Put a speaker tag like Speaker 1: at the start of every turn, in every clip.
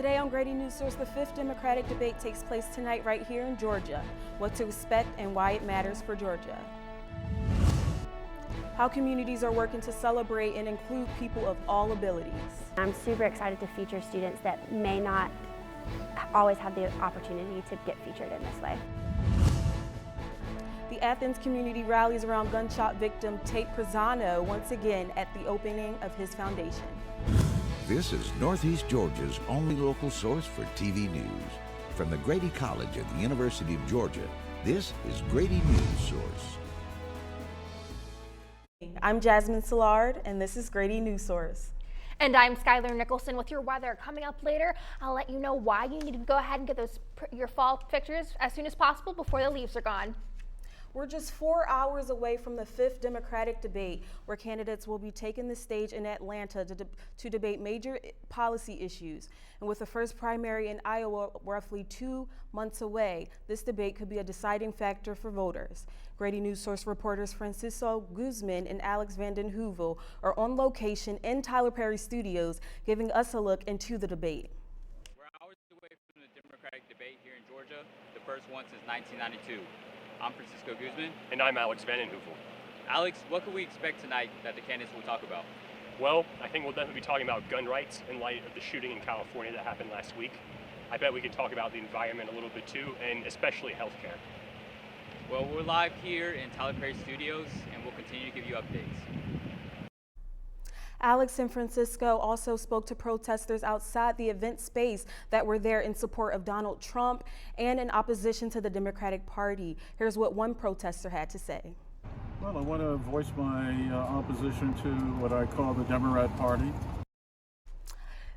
Speaker 1: Today on Grady Newsource, the fifth Democratic debate takes place tonight right here in Georgia. What to expect and why it matters for Georgia. How communities are working to celebrate and include people of all abilities.
Speaker 2: I'm super excited to feature students that may not always have the opportunity to get featured in this way.
Speaker 1: The Athens community rallies around gunshot victim Tate once again at the opening of his foundation.
Speaker 3: This is Northeast Georgia's only local source for TV news. From the Grady College at the University of Georgia, this is Grady Newsource.
Speaker 1: I'm Jasmine Szilard, and this is Grady Newsource.
Speaker 4: And I'm Skylar Nicholson with your weather. Coming up later, I'll let you know why you need to go ahead and get your fall pictures as soon as possible before the leaves are gone.
Speaker 1: We're just 4 hours away from the fifth Democratic debate, where candidates will be taking the stage in Atlanta to debate major policy issues. And with the first primary in Iowa roughly 2 months away, this debate could be a deciding factor for voters. Grady Newsource reporters Francisco Guzman and Alex Vanden Heuvel are on location in Tyler Perry Studios, giving us a look into the debate.
Speaker 5: We're hours away from the Democratic debate here in Georgia, the first one since 1992. I'm Francisco Guzman.
Speaker 6: And I'm Alex Vanden Heuvel.
Speaker 5: Alex, what can we expect tonight that the candidates will talk about?
Speaker 6: Well, I think we'll definitely be talking about gun rights in light of the shooting in California that happened last week. I bet we can talk about the environment a little bit too, and especially healthcare.
Speaker 5: Well, we're live here in Tyler Perry Studios, and we'll continue to give you updates.
Speaker 1: Alex and Francisco also spoke to protesters outside the event space that were there in support of Donald Trump and in opposition to the Democratic Party. Here's what one protester had to say.
Speaker 7: Well, I want to voice my opposition to what I call the Democrat Party.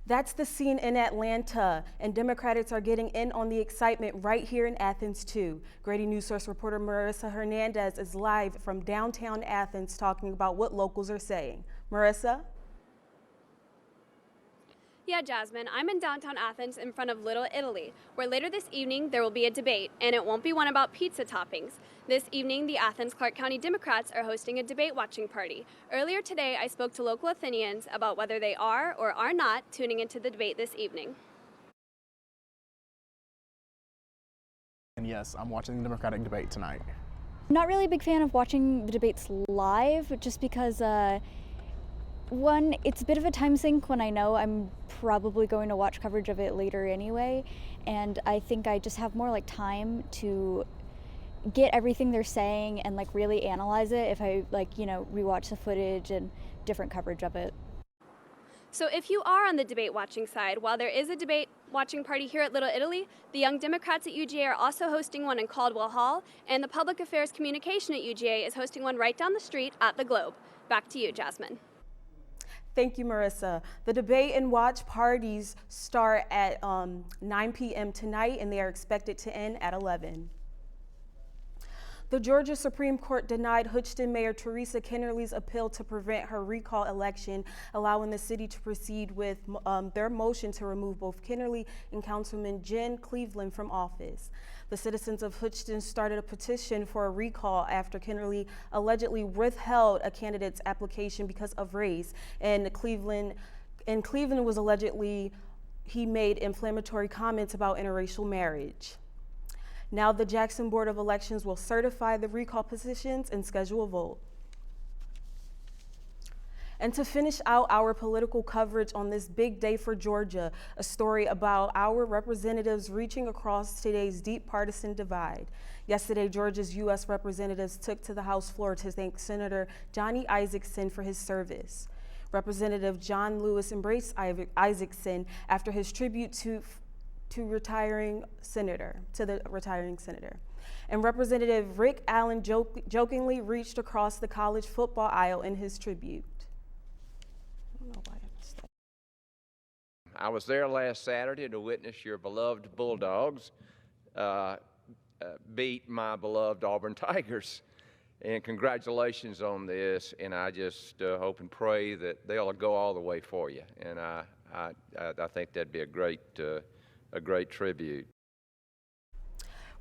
Speaker 1: That's the scene in Atlanta, and Democrats are getting in on the excitement right here in Athens, too. Grady Newsource reporter Marissa Hernandez is live from downtown Athens talking about what locals are saying. Marissa?
Speaker 8: Yeah, Jasmine, I'm in downtown Athens in front of Little Italy, where later this evening there will be a debate, and it won't be one about pizza toppings. This evening, the Athens-Clarke County Democrats are hosting a debate watching party. Earlier today, I spoke to local Athenians about whether they are or are not tuning into the debate this evening.
Speaker 9: And yes, I'm watching the Democratic debate tonight.
Speaker 10: Not really a big fan of watching the debates live, just because one, it's a bit of a time sink when I know I'm probably going to watch coverage of it later anyway, and I think I just have more time to get everything they're saying and really analyze it if I rewatch the footage and different coverage of it.
Speaker 8: So if you are on the debate watching side, while there is a debate watching party here at Little Italy, the Young Democrats at UGA are also hosting one in Caldwell Hall, and the Public Affairs Communication at UGA is hosting one right down the street at the Globe. Back to you, Jasmine.
Speaker 1: Thank you, Marissa. The debate and watch parties start at 9 p.m. tonight, and they are expected to end at 11. The Georgia Supreme Court denied Houston Mayor Teresa Kennerly's appeal to prevent her recall election, allowing the city to proceed with their motion to remove both Kennerly and Councilman Jen Cleveland from office. The citizens of Houston started a petition for a recall after Kennerly allegedly withheld a candidate's application because of race, and Cleveland was allegedly he made inflammatory comments about interracial marriage. Now the Jackson Board of Elections will certify the recall petitions and schedule a vote. And to finish out our political coverage on this big day for Georgia, a story about our representatives reaching across today's deep partisan divide. Yesterday, Georgia's U.S. representatives took to the House floor to thank Senator Johnny Isakson for his service. Representative John Lewis embraced Isakson after his tribute to the retiring senator. And Representative Rick Allen jokingly reached across the college football aisle in his tribute. I don't know why I missed that.
Speaker 11: I was there last Saturday to witness your beloved Bulldogs beat my beloved Auburn Tigers. And congratulations on this, and I just hope and pray that they'll go all the way for you. And I think that'd be a great tribute.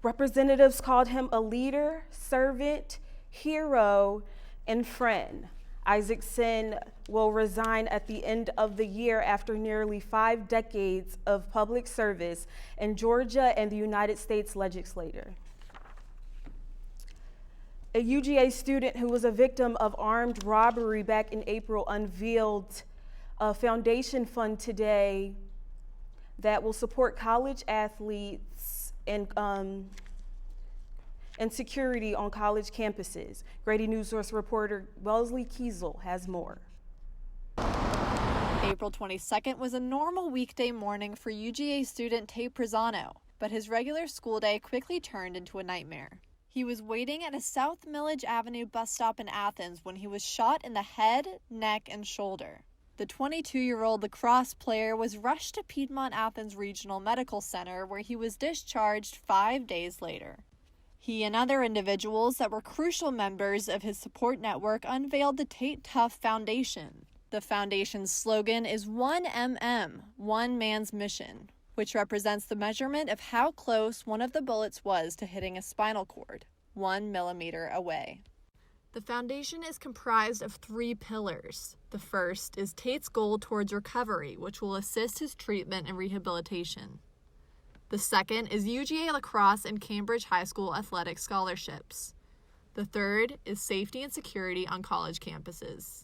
Speaker 1: Representatives called him a leader, servant, hero, and friend. Isaacson will resign at the end of the year after nearly 5 decades of public service in Georgia and the United States legislature. A UGA student who was a victim of armed robbery back in April unveiled a foundation fund today that will support college athletes and security on college campuses. Grady Newsource reporter Wellesley Kiesel has more.
Speaker 12: April 22nd was a normal weekday morning for UGA student Tate, but his regular school day quickly turned into a nightmare. He was waiting at a South Millage Avenue bus stop in Athens when he was shot in the head, neck, and shoulder. The 22-year-old lacrosse player was rushed to Piedmont Athens Regional Medical Center, where he was discharged 5 days later. He and other individuals that were crucial members of his support network unveiled the Tate Tough Foundation. The foundation's slogan is 1MM, One Man's Mission, which represents the measurement of how close one of the bullets was to hitting a spinal cord, 1 millimeter away. The foundation is comprised of 3 pillars. The first is Tate's goal towards recovery, which will assist his treatment and rehabilitation. The second is UGA lacrosse and Cambridge High School athletic scholarships. The third is safety and security on college campuses.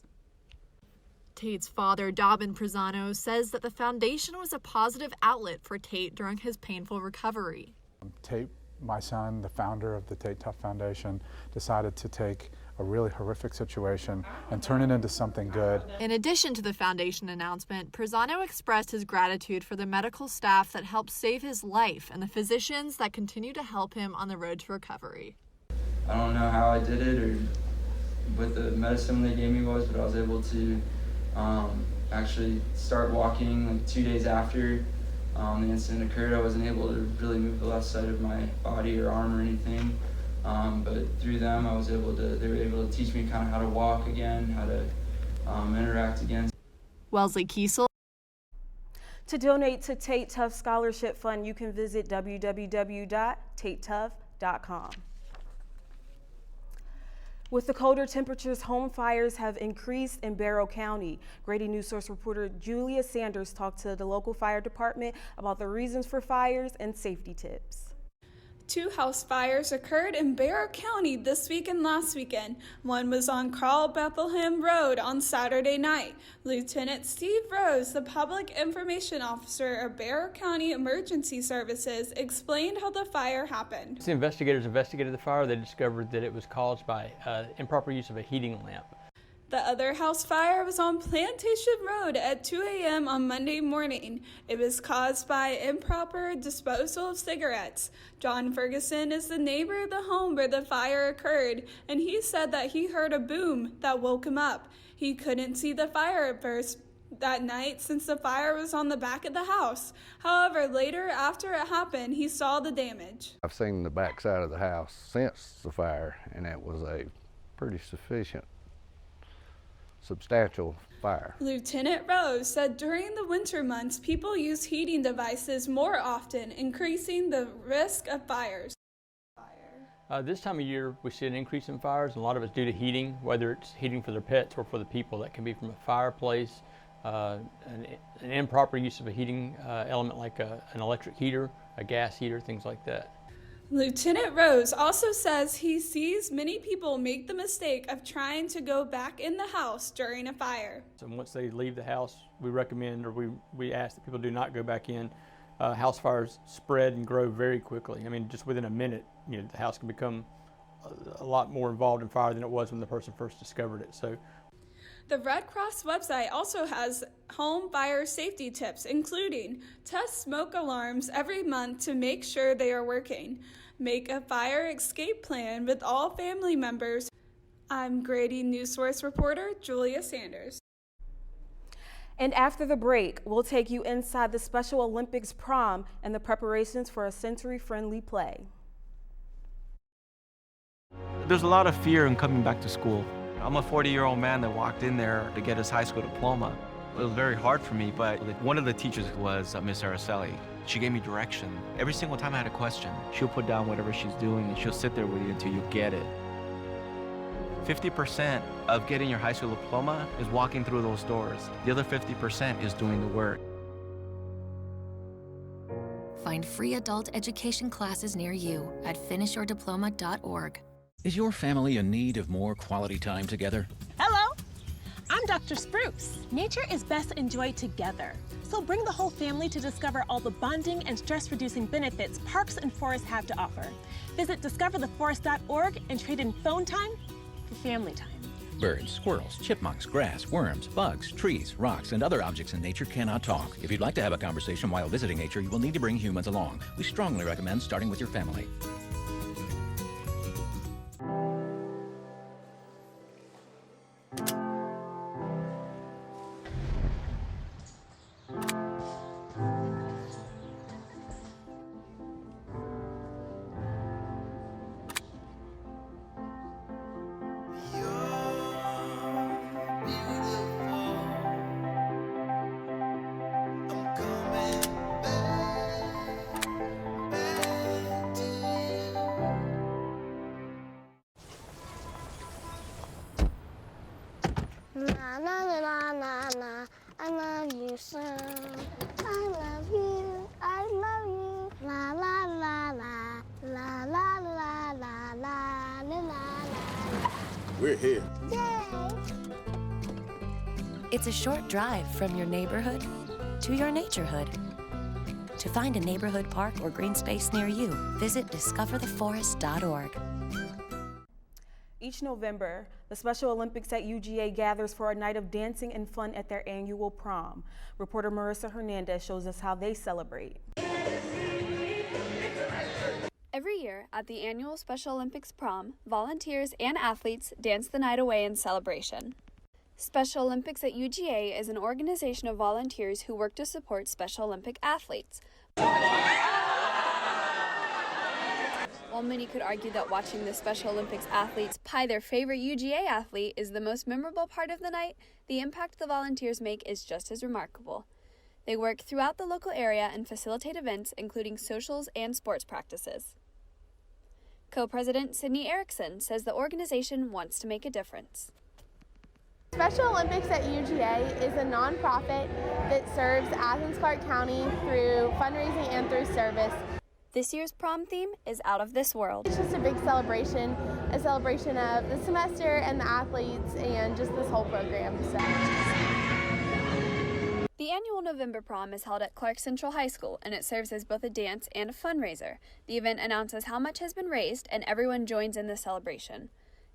Speaker 12: Tate's father, Dobbin Pisano, says that the foundation was a positive outlet for Tate during his painful recovery.
Speaker 13: Tate, my son, the founder of the Tate Tough Foundation, decided to take a really horrific situation and turn it into something good.
Speaker 12: In addition to the foundation announcement, Pisano expressed his gratitude for the medical staff that helped save his life and the physicians that continue to help him on the road to recovery.
Speaker 14: I don't know how I did it or what the medicine they gave me was, but I was able to actually start walking like 2 days after the incident occurred. I wasn't able to really move the left side of my body or arm or anything. But through them, they were able to teach me kind of how to walk again, how to interact again.
Speaker 12: Wellesley Kiesel.
Speaker 1: To donate to Tate Tough Scholarship Fund, you can visit www.tatetough.com. With the colder temperatures, home fires have increased in Barrow County. Grady Newsource reporter Julia Sanders talked to the local fire department about the reasons for fires and safety tips.
Speaker 15: 2 house fires occurred in Barrow County this week and last weekend. One was on Carl Bethlehem Road on Saturday night. Lieutenant Steve Rose, the Public Information Officer of Barrow County Emergency Services, explained how the fire happened.
Speaker 16: As the investigators investigated the fire, they discovered that it was caused by improper use of a heating lamp.
Speaker 15: The other house fire was on Plantation Road at 2 a.m. on Monday morning. It was caused by improper disposal of cigarettes. John Ferguson is the neighbor of the home where the fire occurred, and he said that he heard a boom that woke him up. He couldn't see the fire at first that night since the fire was on the back of the house. However, later after it happened, he saw the damage.
Speaker 17: I've seen the back side of the house since the fire, and it was a pretty substantial fire.
Speaker 15: Lieutenant Rose said during the winter months, people use heating devices more often, increasing the risk of fires.
Speaker 16: This time of year, we see an increase in fires, and a lot of it's due to heating, whether it's heating for their pets or for the people. That can be from a fireplace, an improper use of a heating element like an electric heater, a gas heater, things like that.
Speaker 15: Lieutenant Rose also says he sees many people make the mistake of trying to go back in the house during a fire.
Speaker 16: So once they leave the house, we recommend or we ask that people do not go back in. House fires spread and grow very quickly. I mean, just within a minute, the house can become a lot more involved in fire than it was when the person first discovered it. So.
Speaker 15: The Red Cross website also has home fire safety tips, including test smoke alarms every month to make sure they are working. Make a fire escape plan with all family members. I'm Grady Newsource reporter Julia Sanders.
Speaker 1: And after the break, we'll take you inside the Special Olympics prom and the preparations for a sensory-friendly play.
Speaker 18: There's a lot of fear in coming back to school. I'm a 40-year-old man that walked in there to get his high school diploma. It was very hard for me, but one of the teachers was Miss Araceli. She gave me direction. Every single time I had a question, she'll put down whatever she's doing and she'll sit there with you until you get it. 50% of getting your high school diploma is walking through those doors. The other 50% is doing the work.
Speaker 19: Find free adult education classes near you at finishyourdiploma.org.
Speaker 20: Is your family in need of more quality time together?
Speaker 21: Hello, I'm Dr. Spruce. Nature is best enjoyed together. So bring the whole family to discover all the bonding and stress-reducing benefits parks and forests have to offer. Visit discovertheforest.org and trade in phone time for family time.
Speaker 20: Birds, squirrels, chipmunks, grass, worms, bugs, trees, rocks, and other objects in nature cannot talk. If you'd like to have a conversation while visiting nature, you will need to bring humans along. We strongly recommend starting with your family.
Speaker 22: Na na na na na na, I love you so. I love you, I love you. La la la la, la la la la la la la.
Speaker 23: We're here.
Speaker 22: Yay!
Speaker 19: It's a short drive from your neighborhood to your naturehood. To find a neighborhood park or green space near you, visit discovertheforest.org.
Speaker 1: Each November, the Special Olympics at UGA gathers for a night of dancing and fun at their annual prom. Reporter Marissa Hernandez shows us how they celebrate.
Speaker 8: Every year at the annual Special Olympics prom, volunteers and athletes dance the night away in celebration. Special Olympics at UGA is an organization of volunteers who work to support Special Olympic athletes. While many could argue that watching the Special Olympics athletes pie their favorite UGA athlete is the most memorable part of the night, the impact the volunteers make is just as remarkable. They work throughout the local area and facilitate events, including socials and sports practices. Co-president Sydney Erickson says the organization wants to make a difference.
Speaker 24: Special Olympics at UGA is a nonprofit that serves Athens-Clarke County through fundraising and through service.
Speaker 8: This year's prom theme is Out of This World.
Speaker 24: It's just a big celebration, a celebration of the semester and the athletes and just this whole program. So.
Speaker 8: The annual November prom is held at Clark Central High School, and it serves as both a dance and a fundraiser. The event announces how much has been raised, and everyone joins in the celebration.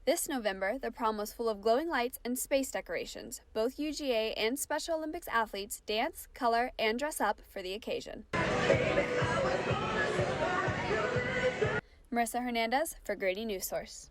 Speaker 8: This November, the prom was full of glowing lights and space decorations. Both UGA and Special Olympics athletes dance, color, and dress up for the occasion. Marissa Hernandez for Grady Newsource.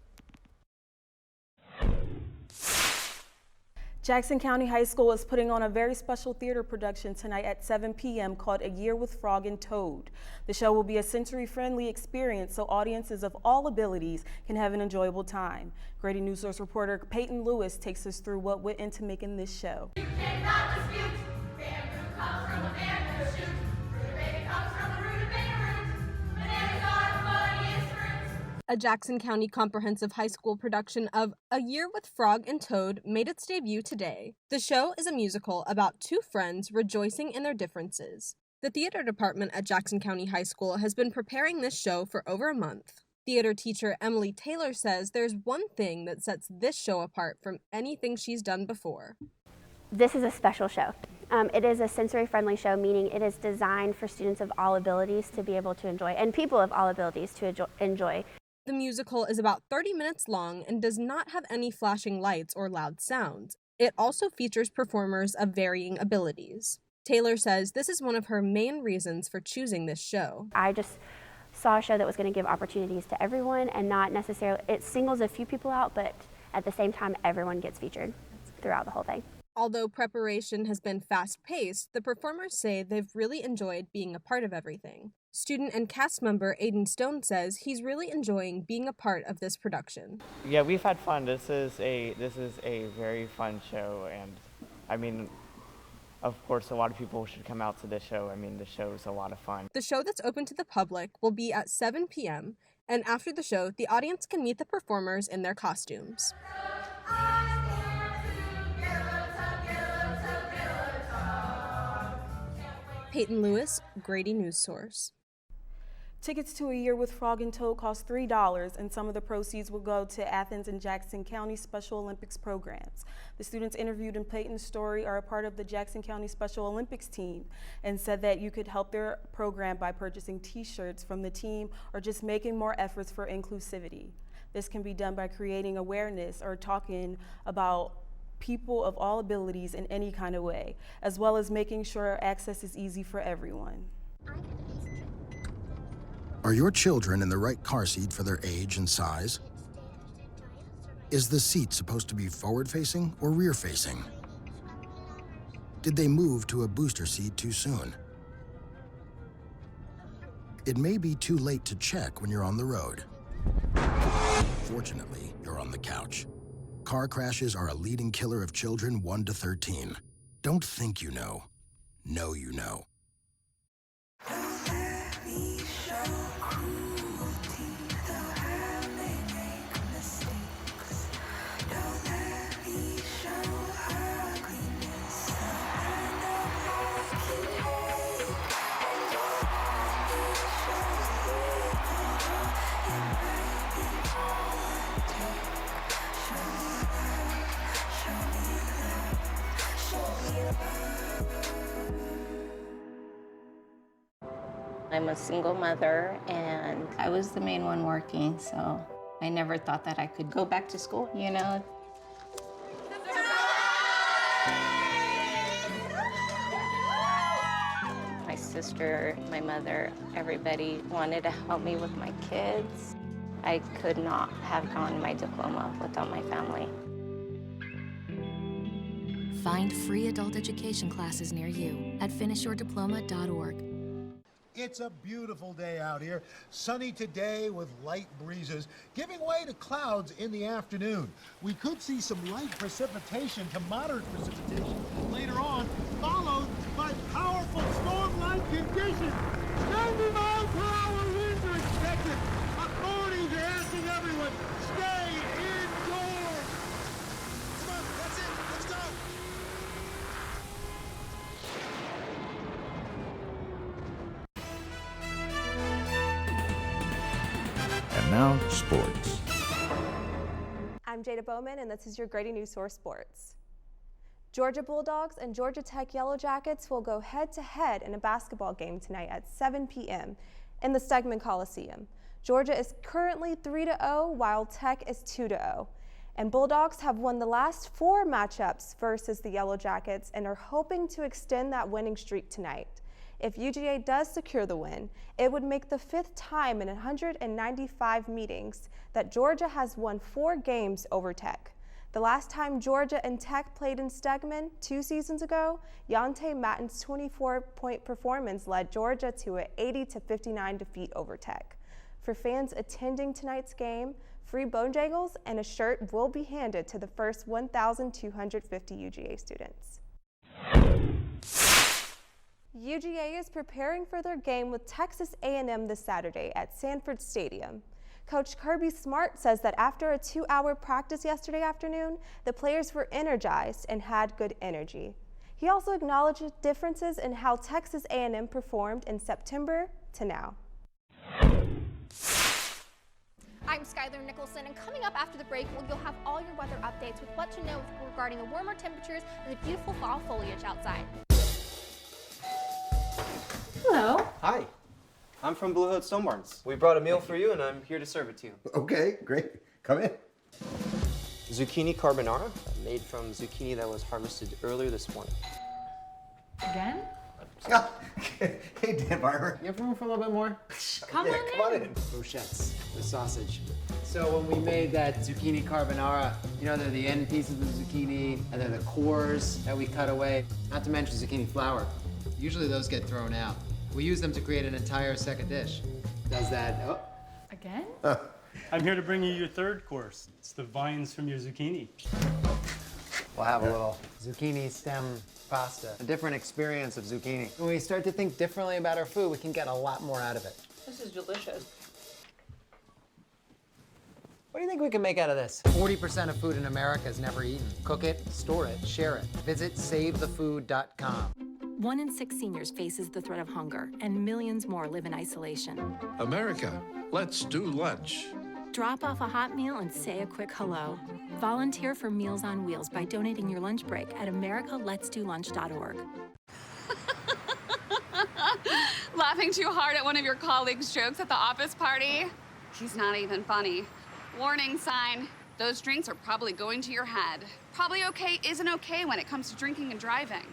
Speaker 1: Jackson County High School is putting on a very special theater production tonight at 7 p.m. called A Year with Frog and Toad. The show will be a sensory-friendly experience so audiences of all abilities can have an enjoyable time. Grady Newsource reporter Peyton Lewis takes us through what went into making this show. You cannot dispute. Bamboo comes from the bamboo shoot. Rutabaga comes from the rutabaga root. Bananas are the funniest fruits.
Speaker 25: A Jackson County Comprehensive High School production of A Year with Frog and Toad made its debut today. The show is a musical about two friends rejoicing in their differences. The theater department at Jackson County High School has been preparing this show for over a month. Theater teacher Emily Taylor says there's one thing that sets this show apart from anything she's done before.
Speaker 2: This is a special show. It is a sensory-friendly show, meaning it is designed for students of all abilities to be able to enjoy, and people of all abilities to enjoy.
Speaker 25: The musical is about 30 minutes long and does not have any flashing lights or loud sounds. It also features performers of varying abilities. Taylor says this is one of her main reasons for choosing this show.
Speaker 2: I just saw a show that was going to give opportunities to everyone and not necessarily, it singles a few people out, but at the same time, everyone gets featured throughout the whole thing.
Speaker 25: Although preparation has been fast-paced, the performers say they've really enjoyed being a part of everything. Student and cast member Aiden Stone says he's really enjoying being a part of this production.
Speaker 26: Yeah, we've had fun. This is a very fun show, and I mean, of course, a lot of people should come out to this show. I mean, the show is a lot of fun.
Speaker 25: The show that's open to the public will be at 7 p.m., And after the show, the audience can meet the performers in their costumes. Peyton Lewis, Grady Newsource.
Speaker 1: Tickets to A Year with Frog and Toad cost $3, and some of the proceeds will go to Athens and Jackson County Special Olympics programs. The students interviewed in Peyton's story are a part of the Jackson County Special Olympics team and said that you could help their program by purchasing t-shirts from the team or just making more efforts for inclusivity. This can be done by creating awareness or talking about people of all abilities in any kind of way, as well as making sure access is easy for everyone.
Speaker 3: Are your children in the right car seat for their age and size? Is the seat supposed to be forward-facing or rear-facing? Did they move to a booster seat too soon? It may be too late to check when you're on the road. Fortunately, you're on the couch. Car crashes are a leading killer of children 1 to 13. Don't think you know. Know you know.
Speaker 4: I'm a single mother, and I was the main one working, so I never thought that I could go back to school, you know? My sister, my mother, everybody wanted to help me with my kids. I could not have gotten my diploma without my family.
Speaker 19: Find free adult education classes near you at finishyourdiploma.org.
Speaker 5: It's a beautiful day out here. Sunny today with light breezes, giving way to clouds in the afternoon. We could see some light precipitation to moderate precipitation later on, followed by powerful storm-like conditions. 90-mile-per-hour winds are expected. Authorities are asking everyone, stay indoors. Come on, that's it. Let's go.
Speaker 20: And now, sports.
Speaker 24: I'm Jada Bowman, and this is your Grady Newsource Sports. Georgia Bulldogs and Georgia Tech Yellow Jackets will go head-to-head in a basketball game tonight at 7 p.m. in the Stegman Coliseum. Georgia is currently 3-0, while Tech is 2-0. And Bulldogs have won the last 4 matchups versus the Yellow Jackets and are hoping to extend that winning streak tonight. If UGA does secure the win, it would make the 5th time in 195 meetings that Georgia has won 4 games over Tech. The last time Georgia and Tech played in Stegman 2 seasons ago, Yante Matten's 24-point performance led Georgia to an 80-59 defeat over Tech. For fans attending tonight's game, free Bojangles and a shirt will be handed to the first 1,250 UGA students. UGA is preparing for their game with Texas A&M this Saturday at Sanford Stadium. Coach Kirby Smart says that after a 2-hour practice yesterday afternoon, the players were energized and had good energy. He also acknowledged differences in how Texas A&M performed in September to now.
Speaker 6: I'm Skylar Nicholson, and coming up after the break, you'll have all your weather updates with what to know regarding the warmer temperatures and the beautiful fall foliage outside.
Speaker 7: Hello.
Speaker 23: Hi, I'm from Blue Hood Stone Barns. We brought a meal for you, and I'm here to serve it to you.
Speaker 27: Okay, great. Come in.
Speaker 23: Zucchini carbonara, made from zucchini that was harvested earlier this morning.
Speaker 7: Again?
Speaker 27: Hey, Dan Barber.
Speaker 23: You have room for a little bit more?
Speaker 7: Come on in.
Speaker 23: Brochettes with sausage. So when we made that zucchini carbonara, you know, they're the end pieces of the zucchini, and they're the cores that we cut away, not to mention zucchini flour. Usually those get thrown out. We use them to create an entire second dish. Does that, oh.
Speaker 7: Again?
Speaker 28: I'm here to bring you your third course. It's the vines from your zucchini.
Speaker 23: We'll have a little zucchini stem pasta, a different experience of zucchini. When we start to think differently about our food, we can get a lot more out of it.
Speaker 7: This is delicious.
Speaker 23: What do you think we can make out of this? 40% of food in America is never eaten. Cook it, store it, share it. Visit SaveTheFood.com.
Speaker 9: 1 in 6 seniors faces the threat of hunger, and millions more live in isolation.
Speaker 10: America, let's do lunch.
Speaker 9: Drop off a hot meal and say a quick hello. Volunteer for Meals on Wheels by donating your lunch break at americaletsdolunch.org.
Speaker 11: Laughing too hard at one of your colleagues' jokes at the office party? He's not even funny. Warning sign. Those drinks are probably going to your head. Probably okay isn't okay when it comes to drinking and driving.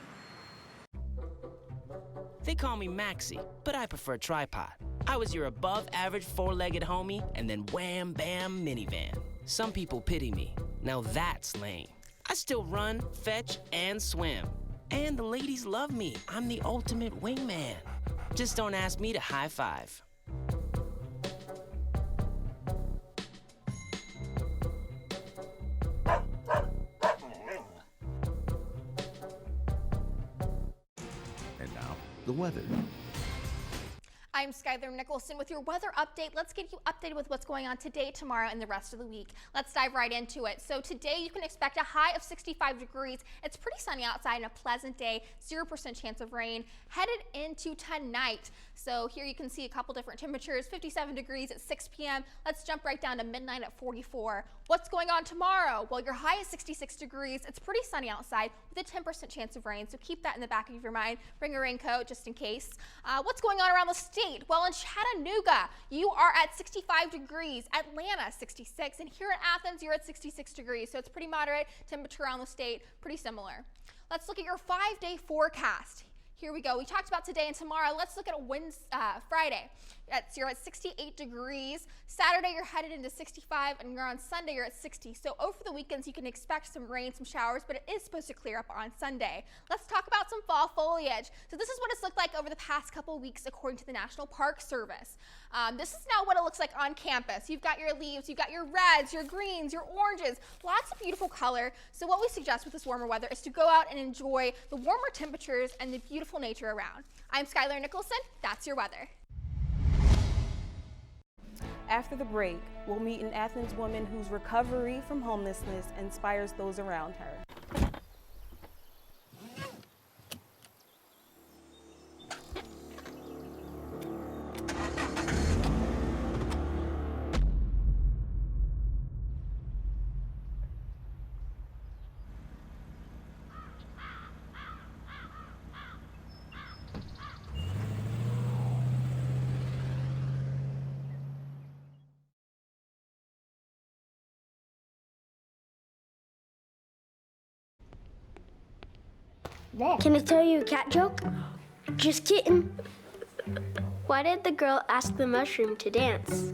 Speaker 12: They call me Maxie, but I prefer tripod. I was your above-average four-legged homie, and then wham, bam, minivan. Some people pity me. Now that's lame. I still run, fetch, and swim. And the ladies love me. I'm the ultimate wingman. Just don't ask me to high five.
Speaker 13: And now, the weather.
Speaker 6: I'm Skylar Nicholson with your weather update. Let's get you updated with what's going on today, tomorrow, and the rest of the week. Let's dive right into it. So today you can expect a high of 65 degrees. It's pretty sunny outside and a pleasant day, 0% chance of rain. Headed into tonight. So here you can see a couple different temperatures, 57 degrees at 6 p.m. Let's jump right down to midnight at 44. What's going on tomorrow? Well, your high is 66 degrees. It's pretty sunny outside with a 10% chance of rain. So keep that in the back of your mind. Bring a raincoat just in case. What's going on around the state? Well, in Chattanooga, you are at 65 degrees. Atlanta, 66. And here in Athens, you're at 66 degrees. So it's pretty moderate temperature around the state, pretty similar. Let's look at your 5-day forecast. Here we go. We talked about today and tomorrow. Let's look at Friday. You're at 68 degrees. Saturday, you're headed into 65, and you're on Sunday, you're at 60. So over the weekends, you can expect some rain, some showers, but it is supposed to clear up on Sunday. Let's talk about some fall foliage. So this is what it's looked like over the past couple weeks, according to the National Park Service. This is now what it looks like on campus. You've got your leaves, you've got your reds, your greens, your oranges, lots of beautiful color. So what we suggest with this warmer weather is to go out and enjoy the warmer temperatures and the beautiful nature around. I'm Skylar Nicholson. That's your weather.
Speaker 1: After the break, we'll meet an Athens woman whose recovery from homelessness inspires those around her.
Speaker 22: Can I tell you a cat joke? Just kidding. Why did the girl ask the mushroom to dance?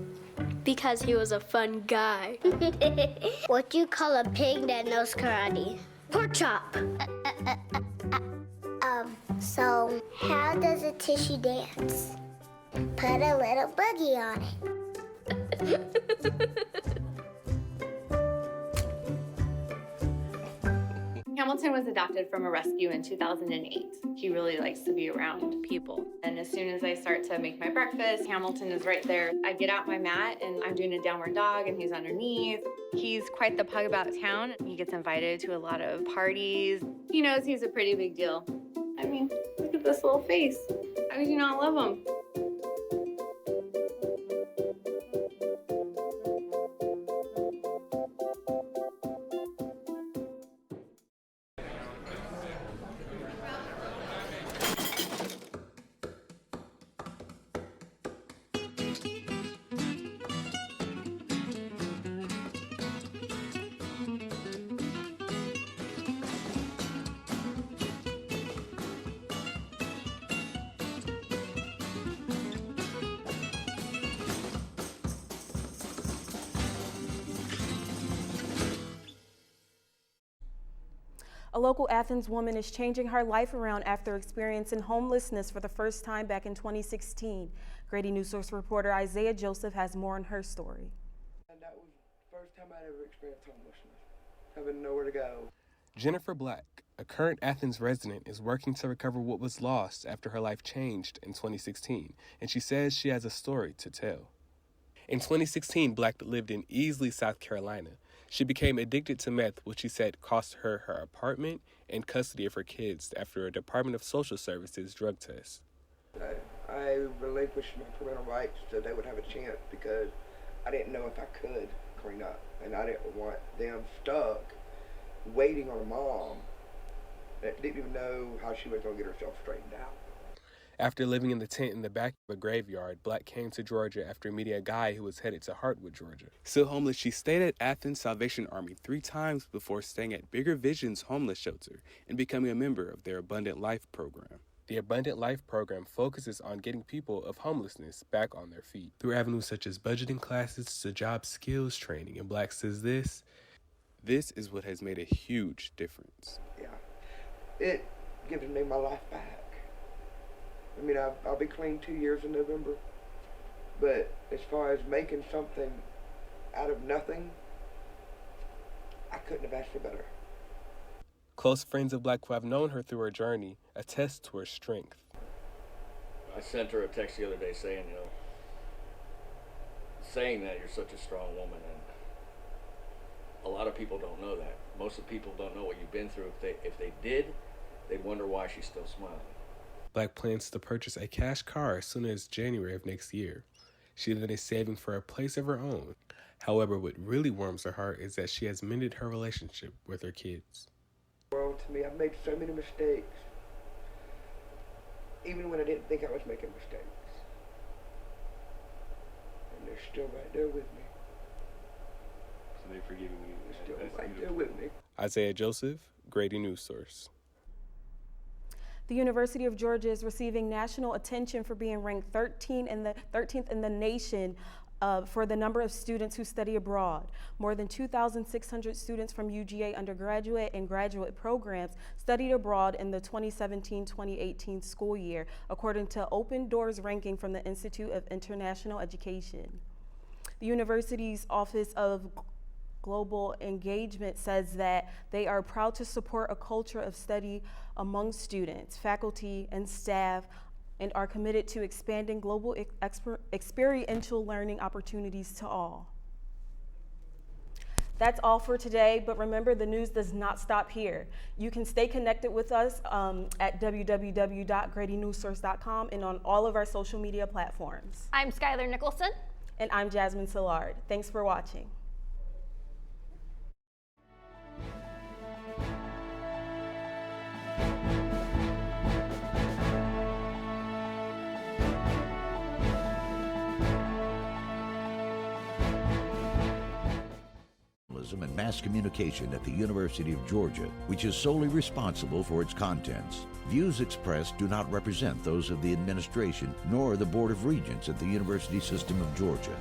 Speaker 22: Because he was a fun guy. What do you call a pig that knows karate? Pork chop. So how does a tissue dance? Put a little boogie on it.
Speaker 14: Hamilton was adopted from a rescue in 2008. He really likes to be around people. And as soon as I start to make my breakfast, Hamilton is right there. I get out my mat and I'm doing a downward dog and he's underneath. He's quite the pug about town. He gets invited to a lot of parties. He knows he's a pretty big deal. I mean, look at this little face. How could you not love him?
Speaker 1: A local Athens woman is changing her life around after experiencing homelessness for the first time back in 2016. Grady Newsource reporter Isaiah Joseph has more on her story.
Speaker 16: And that was the first time I'd ever experienced homelessness, having nowhere to go.
Speaker 17: Jennifer Black, a current Athens resident, is working to recover what was lost after her life changed in 2016, and she says she has a story to tell. In 2016, Black lived in Easley, South Carolina. She became addicted to meth, which she said cost her her apartment and custody of her kids after a Department of Social Services drug test.
Speaker 16: I relinquished my parental rights so they would have a chance because I didn't know if I could clean up, and I didn't want them stuck waiting on a mom that didn't even know how she was going to get herself straightened out.
Speaker 17: After living in the tent in the back of a graveyard, Black came to Georgia after meeting a guy who was headed to Hartwood, Georgia. Still homeless, she stayed at Athens Salvation Army 3 times before staying at Bigger Vision's homeless shelter and becoming a member of their Abundant Life program. The Abundant Life program focuses on getting people of homelessness back on their feet through avenues such as budgeting classes to job skills training. And Black says this is what has made a huge difference.
Speaker 16: Yeah, it gives me my life back. I mean, I'll be clean 2 years in November, but as far as making something out of nothing, I couldn't have asked for better.
Speaker 17: Close friends of Black who have known her through her journey attest to her strength.
Speaker 2: I sent her a text the other day saying, saying that you're such a strong woman, and a lot of people don't know that. Most of the people don't know what you've been through. If they did, they'd wonder why she's still smiling.
Speaker 17: Black plans to purchase a cash car as soon as January of next year. She then is saving for a place of her own. However, what really warms her heart is that she has mended her relationship with her kids.
Speaker 16: Well, to me, I've made so many mistakes, even when I didn't think I was making mistakes. And they're still right there with me.
Speaker 2: So they're forgiving you.
Speaker 16: They're still right there with me.
Speaker 17: Isaiah Joseph, Grady Newsource.
Speaker 1: The University of Georgia is receiving national attention for being ranked 13th in the nation for the number of students who study abroad. More than 2,600 students from UGA undergraduate and graduate programs studied abroad in the 2017-2018 school year, according to Open Doors ranking from the Institute of International Education. The university's Office of Global Engagement says that they are proud to support a culture of study among students, faculty, and staff, and are committed to expanding global experiential learning opportunities to all. That's all for today, but remember, the news does not stop here. You can stay connected with us at www.gradynewsource.com and on all of our social media platforms.
Speaker 6: I'm Skylar Nicholson.
Speaker 1: And I'm Jasmine Sillard. Thanks for watching.
Speaker 3: And mass communication at the University of Georgia, which is solely responsible for its contents. Views expressed do not represent those of the administration nor the Board of Regents at the University System of Georgia.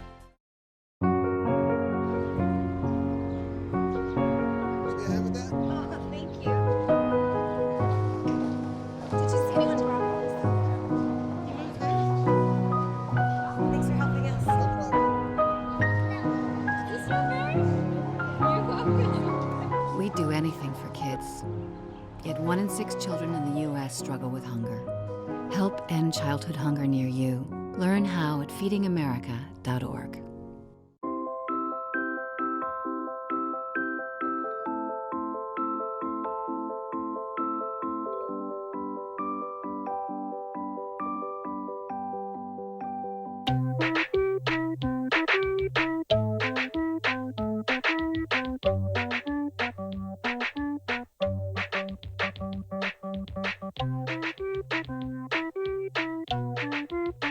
Speaker 8: We'd do anything for kids. Yet 1 in 6 children in the U.S. struggle with hunger. Help end childhood hunger near you. Learn how at feedingamerica.org.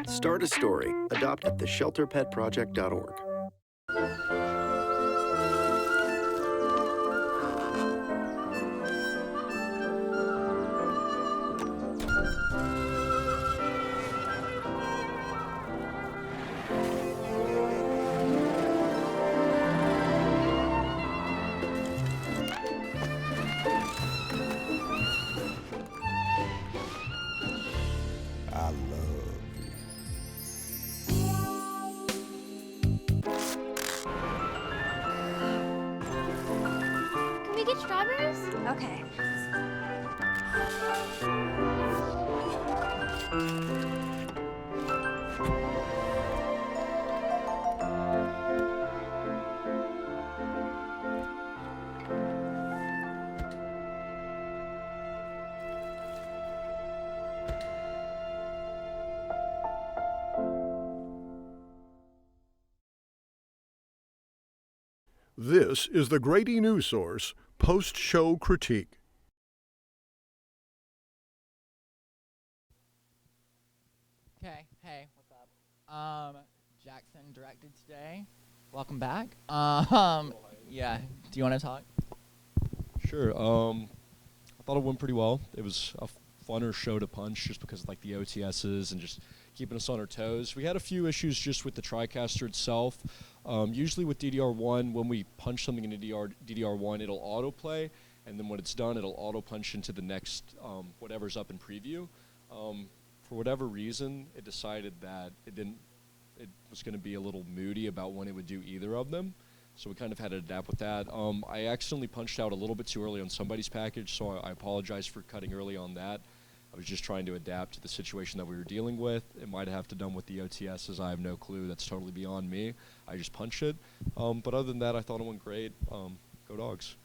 Speaker 15: Start a story. Adopt at theshelterpetproject.org.
Speaker 22: Can we get strawberries? Okay.
Speaker 4: This is the Grady Newsource post-show critique.
Speaker 5: Okay, hey, what's up? Jackson directed today. Welcome back. Yeah, do you want to talk?
Speaker 18: Sure. I thought it went pretty well. It was a funner show to punch just because of, like, the OTSs and just keeping us on our toes. We had a few issues just with the TriCaster itself. Usually with DDR1, when we punch something into DDR1, it'll autoplay, and then when it's done, it'll auto-punch into the next whatever's up in preview. For whatever reason, it decided that it was going to be a little moody about when it would do either of them. So we kind of had to adapt with that. I accidentally punched out a little bit too early on somebody's package, so I apologize for cutting early on that. I was just trying to adapt to the situation that we were dealing with. It might have to done with the OTSs. I have no clue. That's totally beyond me. I just punched it. But other than that, I thought it went great. Go Dogs.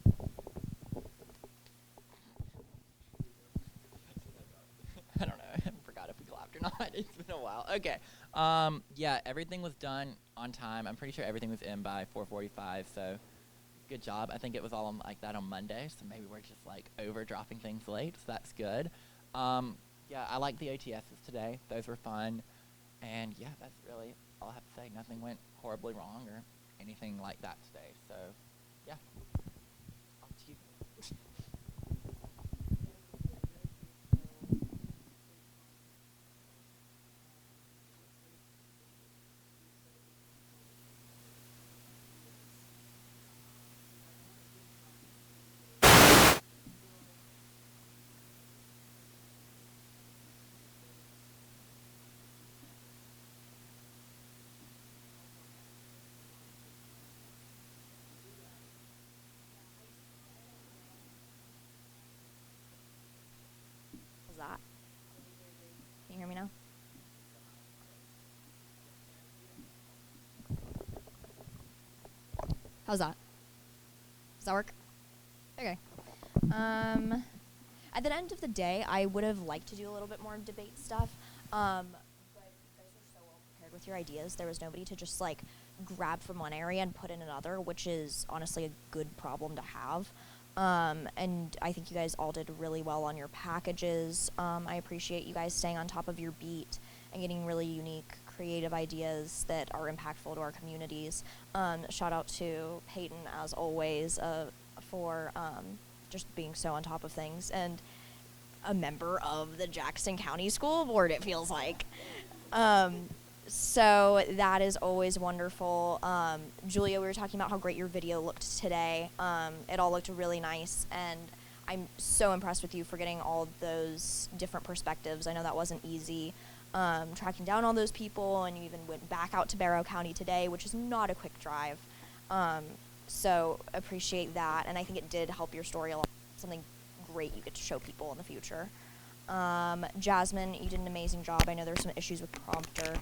Speaker 5: I don't know. I forgot if we clapped or not. It's been a while. Okay. Yeah, everything was done on time. I'm pretty sure everything was in by 4:45. So good job. I think it was all like that on Monday. So maybe we're just like over dropping things late. So that's good. Yeah, I like the OTSs today. Those were fun. And yeah, that's really all I have to say. Nothing went horribly wrong or anything like that today. So yeah. Off to you.
Speaker 19: How's that? Can you hear me now? How's that? Does that work? Okay. At the end of the day, I would have liked to do a little bit more debate stuff, but you guys were so well prepared with your ideas. There was nobody to just like grab from one area and put in another, which is honestly a good problem to have. And I think you guys all did really well on your packages. I appreciate you guys staying on top of your beat and getting really unique, creative ideas that are impactful to our communities. Shout out to Peyton, as always, for just being so on top of things, and a member of the Jackson County School Board, it feels like. So that is always wonderful. Julia, we were talking about how great your video looked today. It all looked really nice, and I'm so impressed with you for getting all those different perspectives. I know that wasn't easy, tracking down all those people, and you even went back out to Barrow County today, which is not a quick drive. So appreciate that, and I think it did help your story a lot. Something great you get to show people in the future. Jasmine, you did an amazing job. I know there's some issues with prompter,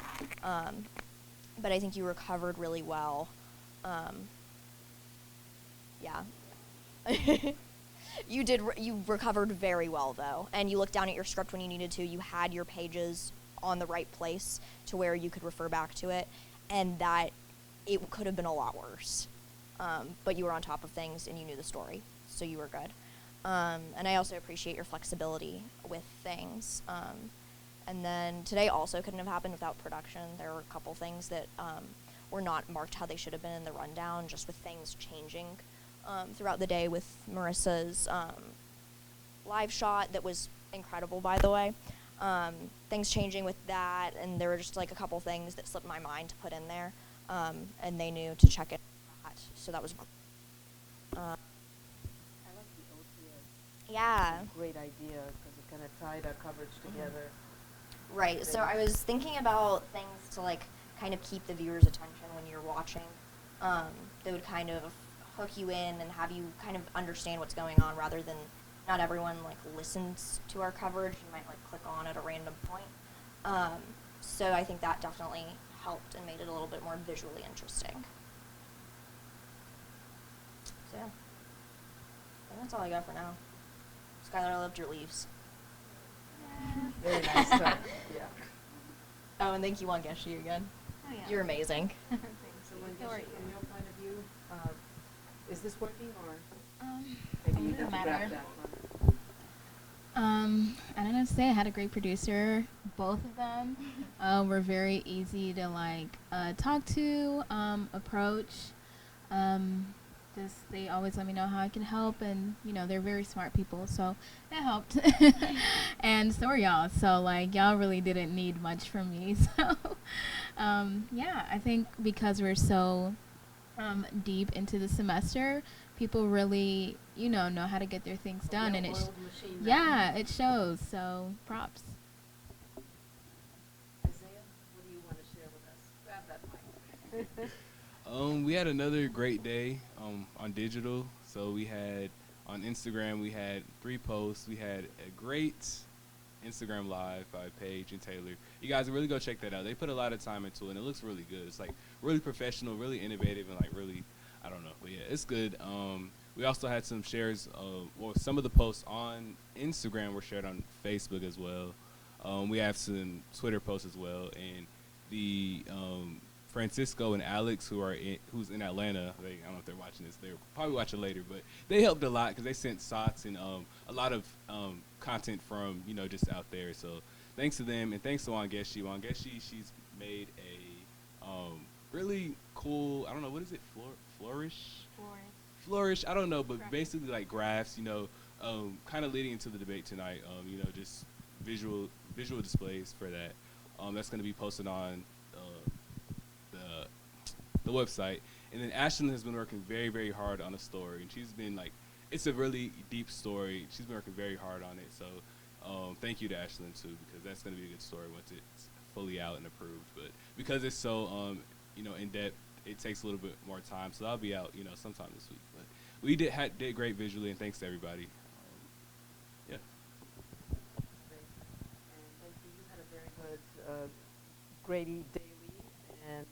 Speaker 19: but I think you recovered really well. Yeah. You recovered very well, though, and you looked down at your script when you needed to. You had your pages on the right place to where you could refer back to it, and that it could have been a lot worse. But you were on top of things, and you knew the story, so you were good. And I also appreciate your flexibility with things. And then today also couldn't have happened without production. There were a couple things that were not marked how they should have been in the rundown, just with things changing throughout the day with Marissa's live shot that was incredible, by the way. Things changing with that, and there were just like a couple things that slipped my mind to put in there, and they knew to check it out, so that was great. Yeah.
Speaker 20: Great idea, because it kind of tied our coverage together.
Speaker 19: Right, so I was thinking about things to like kind of keep the viewer's attention when you're watching. That would kind of hook you in and have you kind of understand what's going on, rather than not everyone like listens to our coverage. You might like click on at a random point. So I think that definitely helped and made it a little bit more visually interesting. So yeah, I think that's all I got for now. Skylar, I loved your leaves.
Speaker 20: Very nice stuff. Yeah.
Speaker 19: Oh, and thank you, Wangeshi, again. Oh, yeah. You're amazing.
Speaker 20: So, Wangeshi, from your point of view, this working or?
Speaker 7: It doesn't matter. I don't know what to say. I had a great producer. Both of them were very easy to talk to, approach. They always let me know how I can help, and they're very smart people, so that helped. And so are y'all. So y'all really didn't need much from me. So yeah, I think because we're so deep into the semester, people really know how to get their things done, and it shows. So props.
Speaker 20: Isaiah, what do you want to share with us? Grab that mic.
Speaker 17: We had another great day on digital. So we had on Instagram, we had 3 posts. We had a great Instagram live by Paige and Taylor. You guys really go check that out. They put a lot of time into it, and it looks really good. It's really professional, really innovative, and really, I don't know, but yeah, it's good. We also had some shares some of the posts on Instagram were shared on Facebook as well. We have some Twitter posts as well, and the Francisco and Alex, who's in Atlanta, I don't know if they're watching this. They'll probably watch it later, but they helped a lot because they sent thoughts and a lot of content from just out there. So thanks to them, and thanks to Wangeshi. Wangeshi, she's made a really cool, I don't know, what is it? Flourish. I don't know, but basically graphs. Kind of leading into the debate tonight. Just visual displays for that. That's going to be posted on the website. And then Ashlyn has been working very, very hard on a story, and she's been it's a really deep story. She's been working very hard on it. So thank you to Ashlyn too, because that's going to be a good story once it's fully out and approved. But because it's so in depth, it takes a little bit more time. So that'll be out sometime this week. But we did great visually, and thanks to everybody. Yeah.
Speaker 20: Great. And thank you. You had a very good Grady daily, and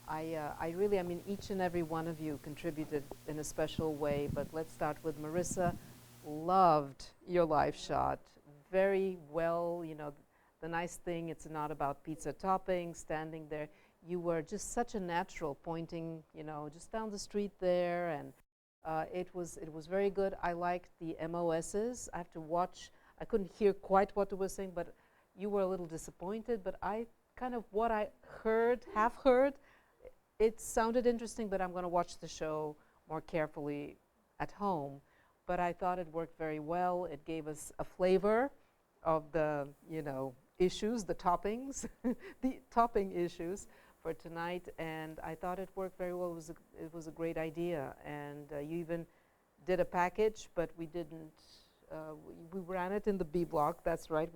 Speaker 20: I really, each and every one of you contributed in a special way, but let's start with Marissa. Loved your live shot. Very well, the nice thing, it's not about pizza toppings, standing there. You were just such a natural, pointing, just down the street there, and it was very good. I liked the MOSs. I have to watch. I couldn't hear quite what it was saying, but you were a little disappointed, but what I half heard, it sounded interesting, but I'm going to watch the show more carefully at home. But I thought it worked very well. It gave us a flavor of the, issues, the toppings, the topping issues for tonight, and I thought it worked very well. It was a great idea, and you even did a package, but we didn't. We ran it in the B block. That's right.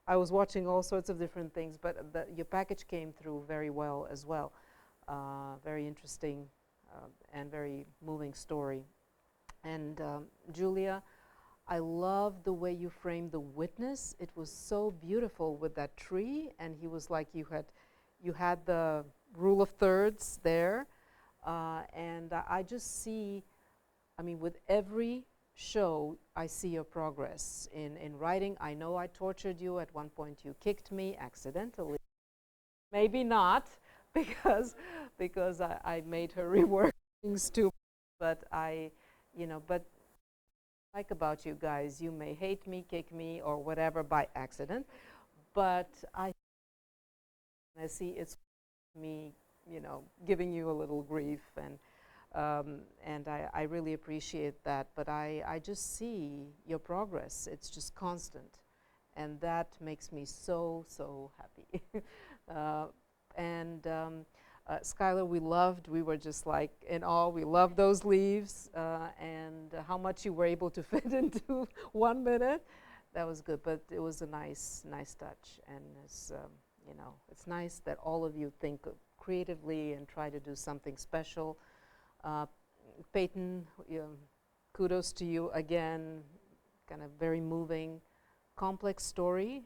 Speaker 20: I was watching all sorts of different things, but your package came through very well as well. Very interesting and very moving story. And Julia, I love the way you framed the witness. It was so beautiful with that tree, and he was like you had the rule of thirds there, and I just see, with every show, I see your progress in writing. I know I tortured you at one point. You kicked me accidentally. Maybe not, because I made her rework things too. But but like about you guys, you may hate me, kick me, or whatever by accident, but I see it's me, giving you a little grief, and I really appreciate that. But I just see your progress. It's just constant, and that makes me so happy. Skylar, we were just in awe. We loved those leaves, and how much you were able to fit into 1 minute. That was good, but it was a nice touch, and it's it's nice that all of you think creatively and try to do something special. Peyton, kudos to you again. Kind of very moving, complex story,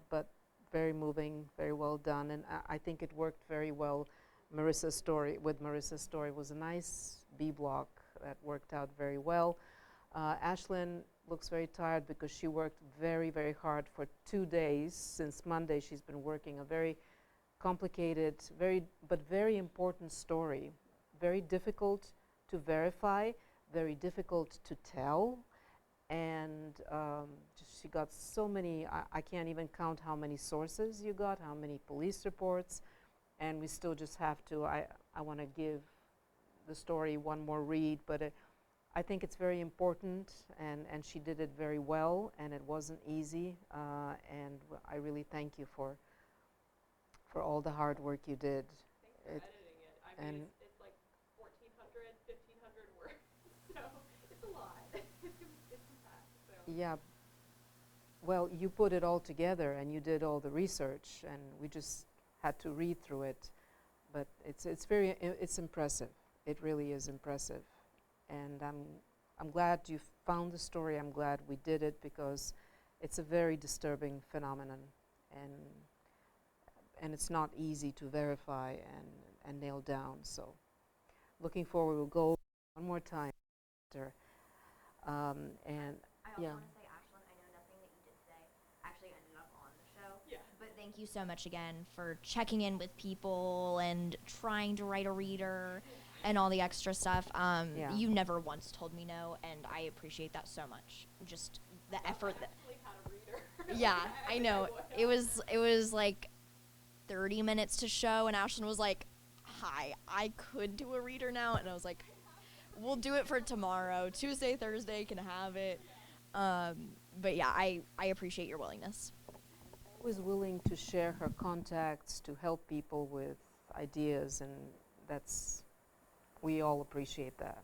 Speaker 20: but very moving, very well done, and I think it worked very well. Marissa's story was a nice B block that worked out very well. Ashlyn looks very tired because she worked very, very hard for 2 days. Since Monday, she's been working a very complicated, very important story. very difficult to verify, very difficult to tell, and she got so many, I can't even count how many sources you got, how many police reports, and we still just have to, I want to give the story one more read, but I think it's very important, and she did it very well, and it wasn't easy, and I really thank you for all the hard work you did.
Speaker 10: Thanks for editing it. I mean, it's like 1,400, 1,500 words, so it's a lot. It's packed. So.
Speaker 20: Yeah. Well, you put it all together, and you did all the research, and we just had to read through it. But it's impressive. It really is impressive, and I'm glad you found the story. I'm glad we did it because it's a very disturbing phenomenon, and it's not easy to verify and nail down. So, looking forward, we'll go one more time after, and
Speaker 19: I
Speaker 20: yeah.
Speaker 19: also want to say, Ashlyn, I know nothing that you did today actually ended up on the show. Yeah. But thank you so much again for checking in with people and trying to write a reader and all the extra stuff.
Speaker 20: Yeah.
Speaker 19: You never once told me no, and I appreciate that so much. Just the effort that.
Speaker 10: I actually had a reader.
Speaker 19: Yeah, I know. It was like 30 minutes to show, and Ashlyn was like, "Hi, I could do a reader now," and I was like, "We'll do it for tomorrow. Tuesday, Thursday, can have it." But yeah, I appreciate your willingness.
Speaker 20: Was willing to share her contacts to help people with ideas, and we all appreciate that.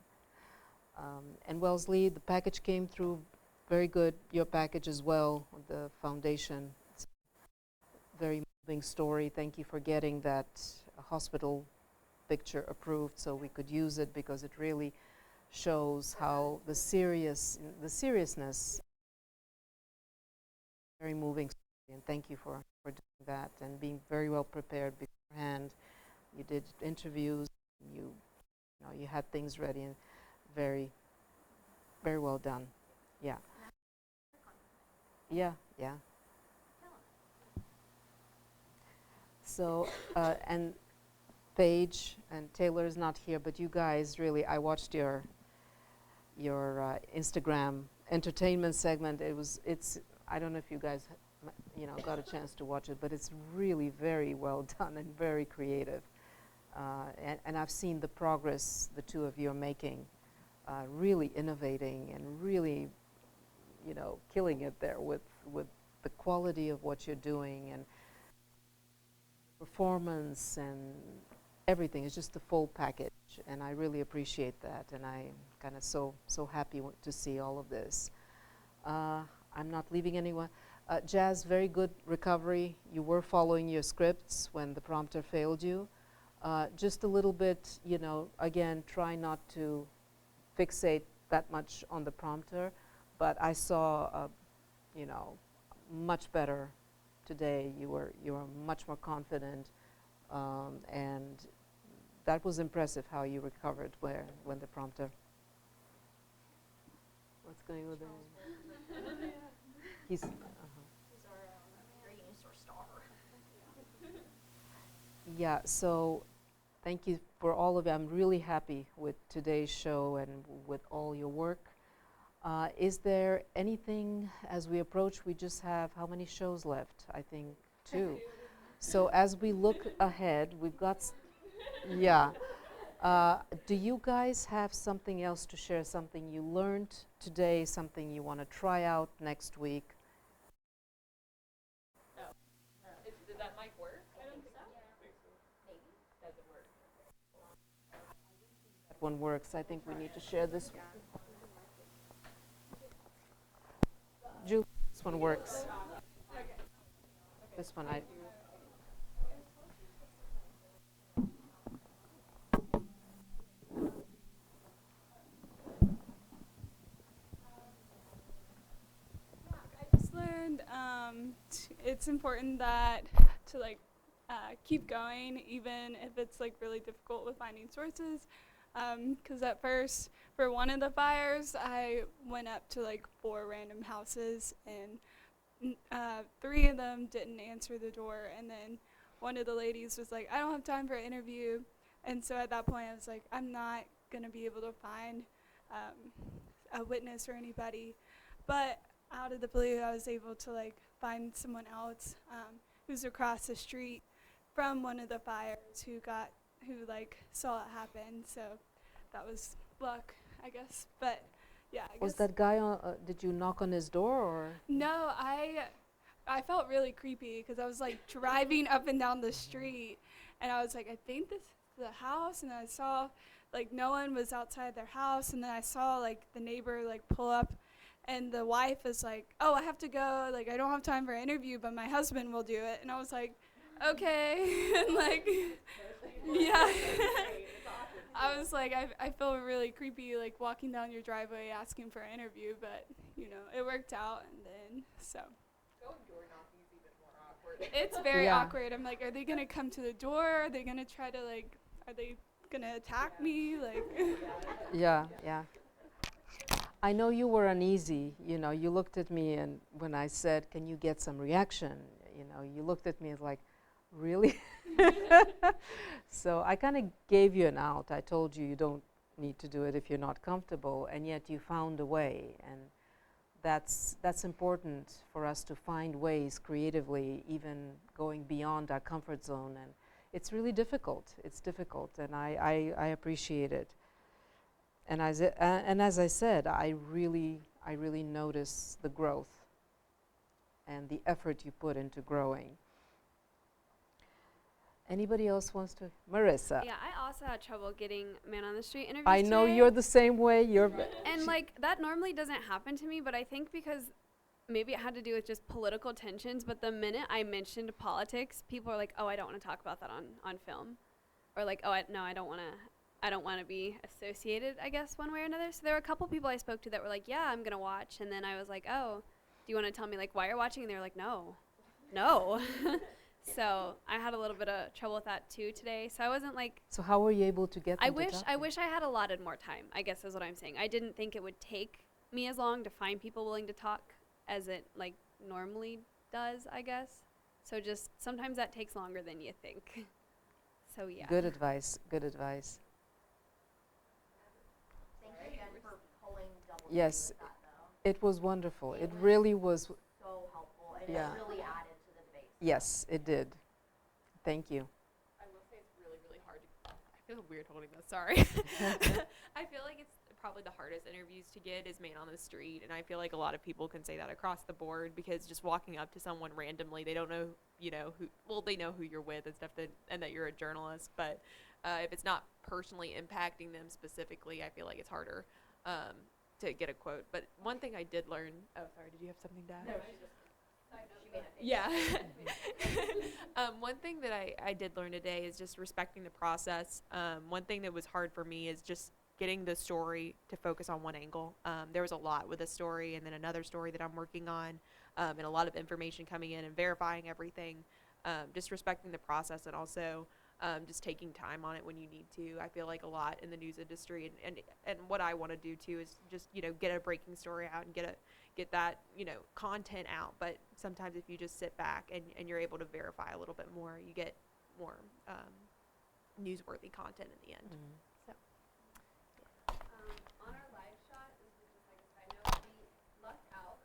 Speaker 20: And Wellesley, the package came through very good. Your package as well, the foundation. It's a very moving story. Thank you for getting that hospital picture approved so we could use it, because it really shows how the seriousness. Very moving story, and thank you for doing that and being very well prepared beforehand. You did interviews, you had things ready, and very, very well done. Yeah. Yeah, yeah. So, and Paige and Taylor is not here, but you guys really, I watched your Instagram entertainment segment. I don't know if you guys, got a chance to watch it, but it's really very well done and very creative. And I've seen the progress the two of you are making, really innovating and really, killing it there with the quality of what you're doing and performance and everything. It's just the full package, and I really appreciate that, and I'm kind of so happy to see all of this. I'm not leaving anyone. Jazz, very good recovery. You were following your scripts when the prompter failed you. Just a little bit, again, try not to fixate that much on the prompter, but I saw, much better today. You were much more confident, and that was impressive how you recovered when the prompter. What's going on there? He's
Speaker 10: our Grady Newsource star.
Speaker 20: Yeah, so thank you for all of it. I'm really happy with today's show and with all your work. Is there anything as we approach? We just have how many shows left? I think 2. So as we look ahead, we've got, yeah. Do you guys have something else to share, something you learned today, something you want to try out next week?
Speaker 10: Did that mic work? I don't think so. Maybe. Does it work?
Speaker 20: That one works. I think we need to share this one. Julie, this one works. This one I.
Speaker 21: Learned it's important that to keep going even if it's really difficult with finding sources, because at first for one of the fires I went up to 4 random houses, and 3 of them didn't answer the door, and then one of the ladies was like, "I don't have time for an interview," And so at that point, I was like, I'm not going to be able to find a witness or anybody. But out of the blue, I was able to like find someone else who's across the street from one of the fires who like saw it happen. So that was luck, I guess. But yeah, I
Speaker 20: Was
Speaker 21: guess.
Speaker 20: that guy on, did you knock on his door or?
Speaker 21: No, I felt really creepy because I was like driving up and down the street, and I was like, I think this is the house, and I saw like no one was outside their house, and then I saw like the neighbor like pull up, and the wife is like, oh, I have to go, like I don't have time for an interview, but my husband will do it. And I was like, okay. And like, yeah. I was like, I feel really creepy like walking down your driveway asking for an interview, but you know, it worked out. And then so
Speaker 10: Going door knocking is even more awkward.
Speaker 21: it's very awkward. I'm like, are they gonna come to the door? Are they gonna try to like, are they gonna attack me? Like
Speaker 20: Yeah, yeah. I know you were uneasy, you know, you looked at me, and when I said, can you get some reaction, you know, you looked at me as like, really? So I kind of gave you an out. I told you don't need to do it if you're not comfortable, and yet you found a way, and that's important for us to find ways creatively, even going beyond our comfort zone, and it's really difficult. It's difficult, and I appreciate it. And as I said, I really notice the growth and the effort you put into growing. Anybody else wants to? Marissa.
Speaker 9: Yeah, I also had trouble getting man on the street interviews
Speaker 20: I know
Speaker 9: today.
Speaker 20: you're the same way.
Speaker 9: And like that normally doesn't happen to me, but I think because maybe it had to do with just political tensions, but the minute I mentioned politics, people are like, oh, I don't want to talk about that on film. Or like, oh, no, I don't want to be associated, I guess, one way or another. So there were a couple people I spoke to that were like, yeah, I'm going to watch. And then I was like, oh, do you want to tell me like why you're watching? And they were like, no. So I had a little bit of trouble with that too today. So I wasn't like.
Speaker 20: So how were you able to get them
Speaker 9: I
Speaker 20: to
Speaker 9: wish I had allotted more time, I guess is what I'm saying. I didn't think it would take me as long to find people willing to talk as it like normally does, I guess. So just sometimes that takes longer than you think. So yeah.
Speaker 20: Good advice. Good advice.
Speaker 19: Thank you again for pulling double
Speaker 20: Yes,
Speaker 19: with that, though.
Speaker 20: it was wonderful. It really was.
Speaker 19: So helpful, and
Speaker 20: Yeah.
Speaker 19: it really added to the debate.
Speaker 20: Yes, it did. Thank you.
Speaker 10: I will say it's really, really hard to. I feel weird holding this. Sorry. I feel like it's probably the hardest interviews to get is man on the street, and I feel like a lot of people can say that across the board because just walking up to someone randomly, they don't know, you know, who. Well, they know who you're with and stuff, and that you're a journalist, but if it's not personally impacting them specifically, I feel like it's harder to get a quote. But one thing I did learn. Oh, sorry. Did you have something to add?
Speaker 9: No, she just.
Speaker 10: Yeah. One thing that I did learn today is just respecting the process. One thing that was hard for me is just getting the story to focus on one angle. There was a lot with the story and then another story that I'm working on, and a lot of information coming in and verifying everything. Just respecting the process and also just taking time on it when you need to. I feel like a lot in the news industry and what I want to do too is just, you know, get a breaking story out and get that, you know, content out. But sometimes if you just sit back and you're able to verify a little bit more, you get more newsworthy content in the end. So.
Speaker 9: On our live shot, this is just like a side note, we lucked out.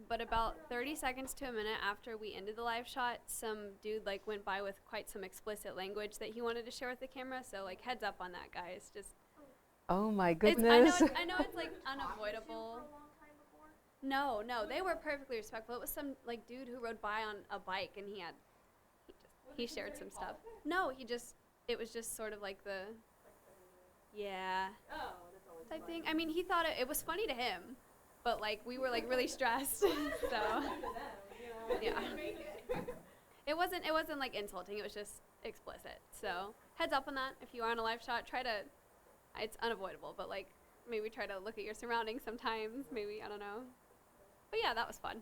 Speaker 9: But about 30 seconds to a minute after we ended the live shot, some dude like went by with quite some explicit language that he wanted to share with the camera. So like heads up on that, guys. Just.
Speaker 20: Oh my
Speaker 9: I
Speaker 20: goodness.
Speaker 9: know it's like unavoidable. No, they were perfectly respectful. It was some like dude who rode by on a bike and he shared some stuff. No, it was just sort of like the type thing. I mean, he thought it was funny to him, but like we were like really stressed. So yeah. It wasn't like insulting. It was just explicit. So heads up on that. If you are on a live shot, it's unavoidable, but like maybe try to look at your surroundings sometimes. Maybe, I don't know. But yeah, that was fun.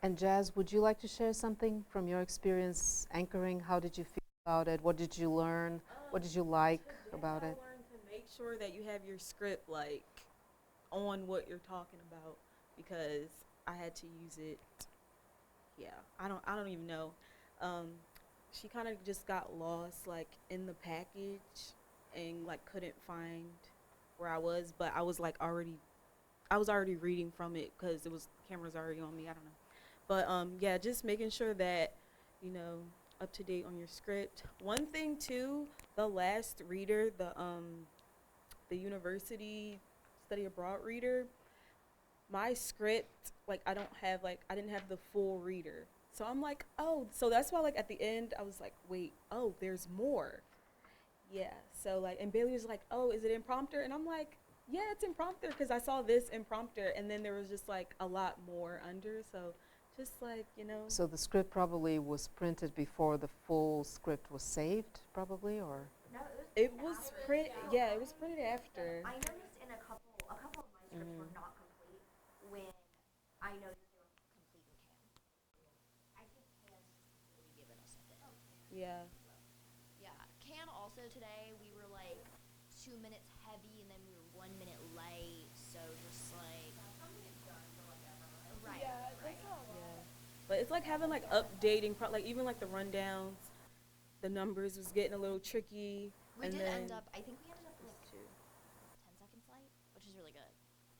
Speaker 20: And Jazz, would you like to share something from your experience anchoring? How did you feel about it? What did you learn? What did you like about it?
Speaker 11: I learned to make sure that you have your script like on what you're talking about, because I had to use it. Yeah, I don't even know. She kind of just got lost like in the package and like couldn't find where I was, but I was already reading from it because it was cameras already on me. I don't know, but yeah, just making sure that up to date on your script. One thing too, the last reader, the university study abroad reader, my script, like I didn't have the full reader. So I'm like, oh, so that's why like at the end I was like, wait, oh, there's more. Yeah. So like, and Bailey was like, oh, is it impromptu? And I'm like, yeah, it's impromptu because I saw this impromptu, and then there was just like a lot more under. So just like,
Speaker 20: So the script probably was printed before the full script was saved, probably, or?
Speaker 19: No,
Speaker 11: it was printed. Yeah, it was printed after.
Speaker 19: I noticed in a couple of my scripts were not complete when I noticed they were complete in Can. I think Can's really given us a bit.
Speaker 11: Yeah.
Speaker 19: Yeah, Can also today we were like 2 minutes heavy and then we were 1 minute late, so just like right.
Speaker 11: Yeah,
Speaker 19: right.
Speaker 11: Yeah. But it's like having like updating, like even like the rundowns, the numbers was getting a little tricky.
Speaker 19: We
Speaker 11: and
Speaker 19: did
Speaker 11: then
Speaker 19: end up, I think we ended up like 10 seconds late, which is really good.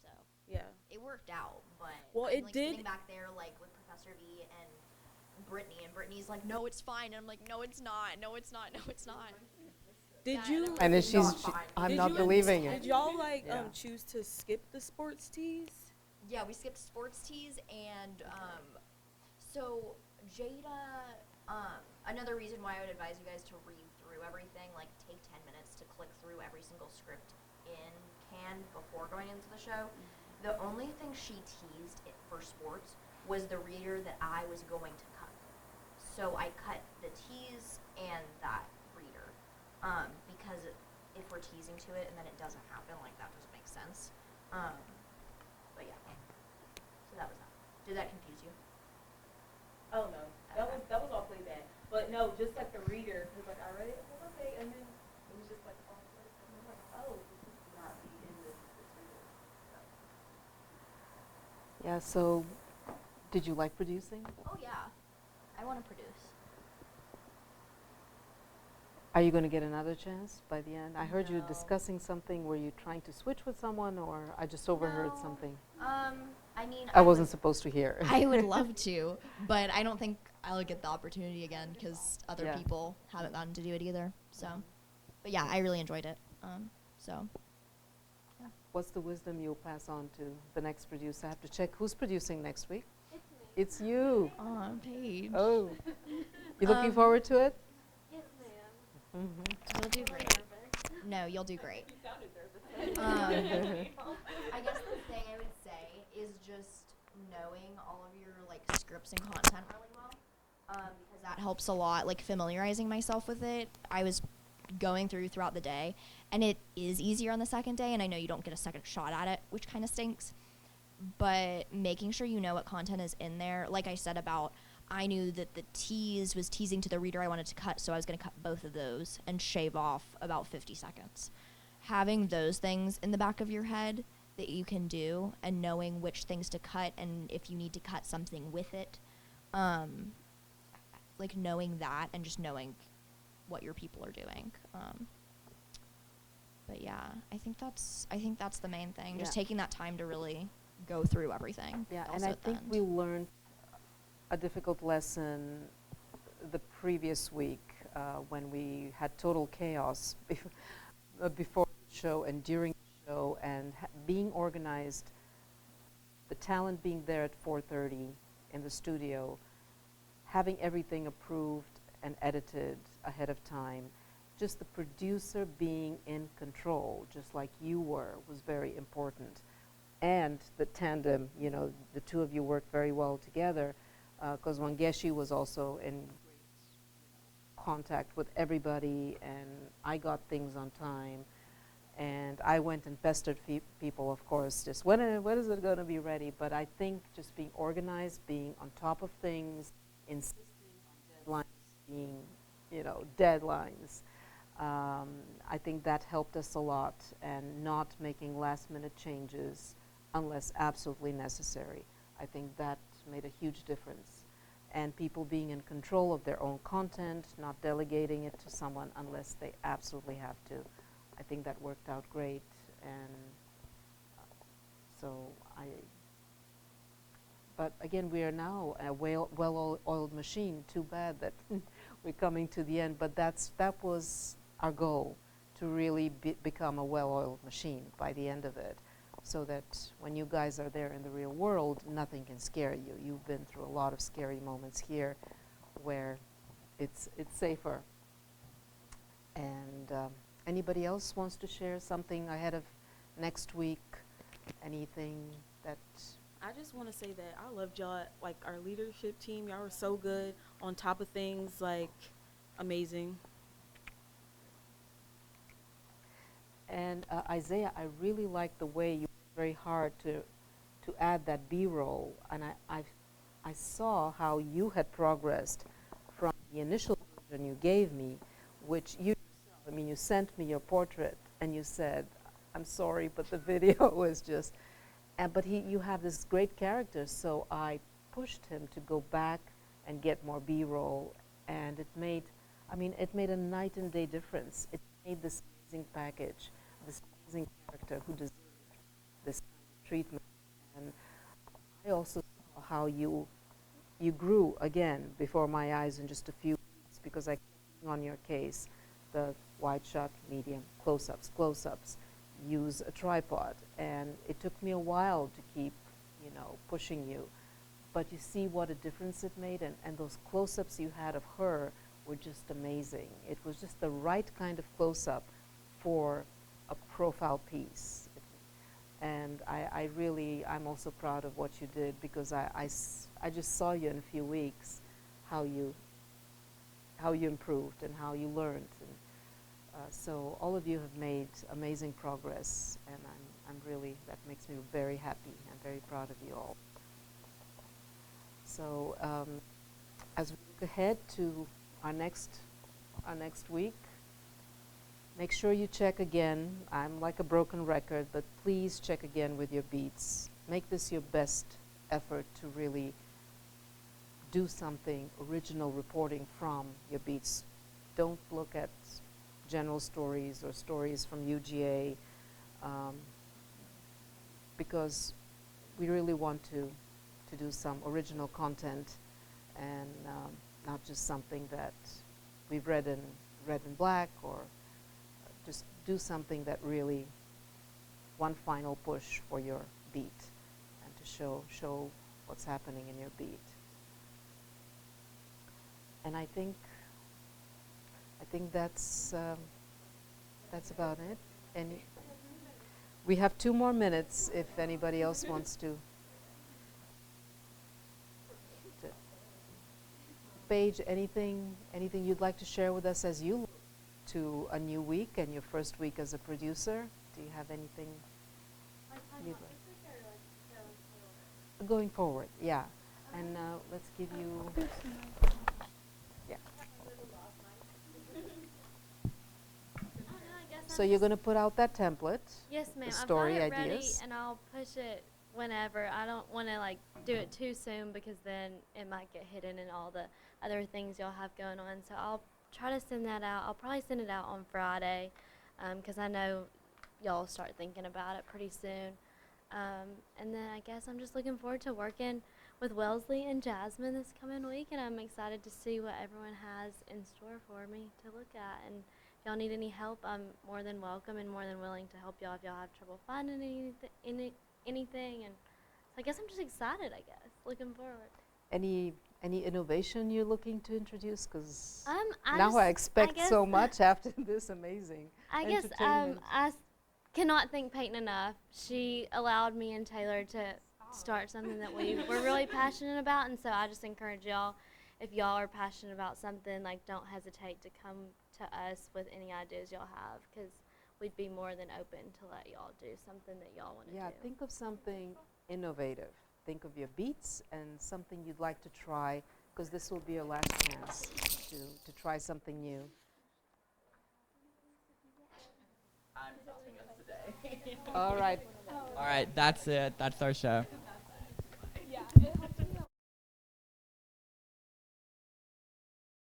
Speaker 19: So
Speaker 11: yeah,
Speaker 19: it worked out, but
Speaker 11: well,
Speaker 19: I'm
Speaker 11: it
Speaker 19: like
Speaker 11: did.
Speaker 19: sitting back there like with Professor V and Brittany, and Brittany's like, no, it's fine, and I'm like, no, it's not, no, it's not, no, it's not.
Speaker 11: Did
Speaker 19: Yeah,
Speaker 11: you?
Speaker 20: And then I'm
Speaker 11: Did
Speaker 20: not
Speaker 11: you-
Speaker 20: believing it.
Speaker 11: Did y'all like
Speaker 20: Yeah.
Speaker 11: choose to skip the sports tees?
Speaker 19: Yeah, we skipped sports tees, and so Jada, another reason why I would advise you guys to read through everything, like take 10 minutes to click through every single script in Can before going into the show. The only thing she teased it for sports was the reader that I was going to cut. So I cut the tease and that reader, because if we're teasing to it and then it doesn't happen, like that doesn't make sense. But yeah, so that was that. Did that confuse you?
Speaker 11: Oh no, that was all playback. But no, just like the reader, because like I read it, okay, and then it was just like all first, and I'm like, oh, this is not be in this reader.
Speaker 20: Yeah, so did you like producing?
Speaker 19: Oh yeah, I want to produce.
Speaker 20: Are you going to get another chance by the end? I heard you
Speaker 19: No.
Speaker 20: discussing something. Were you trying to switch with someone, or I just overheard
Speaker 19: No.
Speaker 20: something?
Speaker 19: I mean,
Speaker 20: I wasn't supposed to hear.
Speaker 19: I would love to, but I don't think I'll get the opportunity again because other
Speaker 20: Yeah.
Speaker 19: people haven't gotten to do it either. So, but yeah, I really enjoyed it. So. Yeah.
Speaker 20: What's the wisdom you'll pass on to the next producer? I have to check who's producing next week. It's you.
Speaker 19: Oh, Paige.
Speaker 20: Oh, you looking forward to it?
Speaker 21: Yes, ma'am.
Speaker 19: You'll do great. No, you'll do great. I guess the thing I would say is just knowing all of your like scripts and content really well, because that helps a lot. Like familiarizing myself with it. I was going throughout the day, and it is easier on the second day. And I know you don't get a second shot at it, which kind of stinks. But making sure you know what content is in there, like I said about, I knew that the tease was teasing to the reader I wanted to cut, so I was going to cut both of those and shave off about 50 seconds. Having those things in the back of your head that you can do, and knowing which things to cut and if you need to cut something with it, like knowing that and just knowing what your people are doing. But yeah, I think that's the main thing. Just
Speaker 20: Yeah.
Speaker 19: taking that time to really go through everything.
Speaker 20: Yeah, and
Speaker 19: also
Speaker 20: I
Speaker 19: at the
Speaker 20: think
Speaker 19: end.
Speaker 20: we learned a difficult lesson the previous week when we had total chaos before the show and during the show, and being organized, the talent being there at 4:30 in the studio, having everything approved and edited ahead of time, just the producer being in control, just like you were, was very important. And the tandem, the two of you worked very well together, because Wangeshi was also in contact with everybody, and I got things on time. And I went and pestered people, of course, just when is it going to be ready? But I think just being organized, being on top of things, insisting on deadlines being, deadlines. I think that helped us a lot, and not making last-minute changes unless absolutely necessary. I think that made a huge difference. and people being in control of their own content, not delegating it to someone unless they absolutely have to. I think that worked out great, and so but again, we are now a well-oiled machine. Too bad that we're coming to the end, but that was our goal, to really become a well-oiled machine by the end of it, so that when you guys are there in the real world, nothing can scare you. You've been through a lot of scary moments here where it's safer. And anybody else wants to share something ahead of next week? Anything that...
Speaker 11: I just want to say that I loved y'all, like our leadership team. Y'all were so good, on top of things, like amazing.
Speaker 20: And Isaiah, I really like the way you worked very hard to add that B-roll, and I saw how you had progressed from the initial version you gave me, which you yourself, I mean, you sent me your portrait and you said, I'm sorry, but the video was just, but you have this great character, so I pushed him to go back and get more B-roll, and it made a night and day difference. It made this amazing package, this amazing character who deserved this kind of treatment. And I also saw how you grew again before my eyes in just a few weeks, because I kept on your case, the wide shot, medium, close-ups, use a tripod, and it took me a while to keep, pushing you, but you see what a difference it made, and those close-ups you had of her were just amazing. It was just the right kind of close-up for a profile piece, and I'm also proud of what you did, because I just saw you in a few weeks, how you improved and how you learned. And, so all of you have made amazing progress, and that makes me very happy. I'm very proud of you all. So as we look ahead to our next week, make sure you check again. I'm like a broken record, but please check again with your beats. Make this your best effort to really do something original reporting from your beats. Don't look at general stories or stories from UGA, because we really want to do some original content, and not just something that we've read in black, or just do something that really one final push for your beat, and to show what's happening in your beat. And I think that's about it. And we have 2 more minutes if anybody else wants to. Paige, anything you'd like to share with us as you look to a new week and your first week as a producer? Do you have anything you'd like? Going forward, yeah. And let's give you. Yeah. So you're going to put out that template.
Speaker 12: Yes, ma'am.
Speaker 20: The story
Speaker 12: I've got it
Speaker 20: ideas.
Speaker 12: ready, and I'll push it whenever. I don't want to do it too soon, because then it might get hidden in all the other things y'all have going on. So I'll try to send that out. I'll probably send it out on Friday, because I know y'all start thinking about it pretty soon. And then I guess I'm just looking forward to working with Wellesley and Jasmine this coming week, and I'm excited to see what everyone has in store for me to look at. And if y'all need any help, I'm more than welcome and more than willing to help y'all if y'all have trouble finding anything. And so I guess I'm just excited, looking forward.
Speaker 20: Any innovation you're looking to introduce? Because
Speaker 12: I
Speaker 20: now I expect so much after this amazing
Speaker 12: I guess I cannot thank Peyton enough. She allowed me and Taylor to start something that we were really passionate about, and so I just encourage y'all, if y'all are passionate about something, don't hesitate to come to us with any ideas y'all have, because we'd be more than open to let y'all do something that y'all want to do.
Speaker 20: Yeah, think of something innovative. Think of your beats and something you'd like to try, because this will be your last chance to try something new.
Speaker 5: I'm stopping us today.
Speaker 20: All right.
Speaker 5: All right, that's it. That's our show.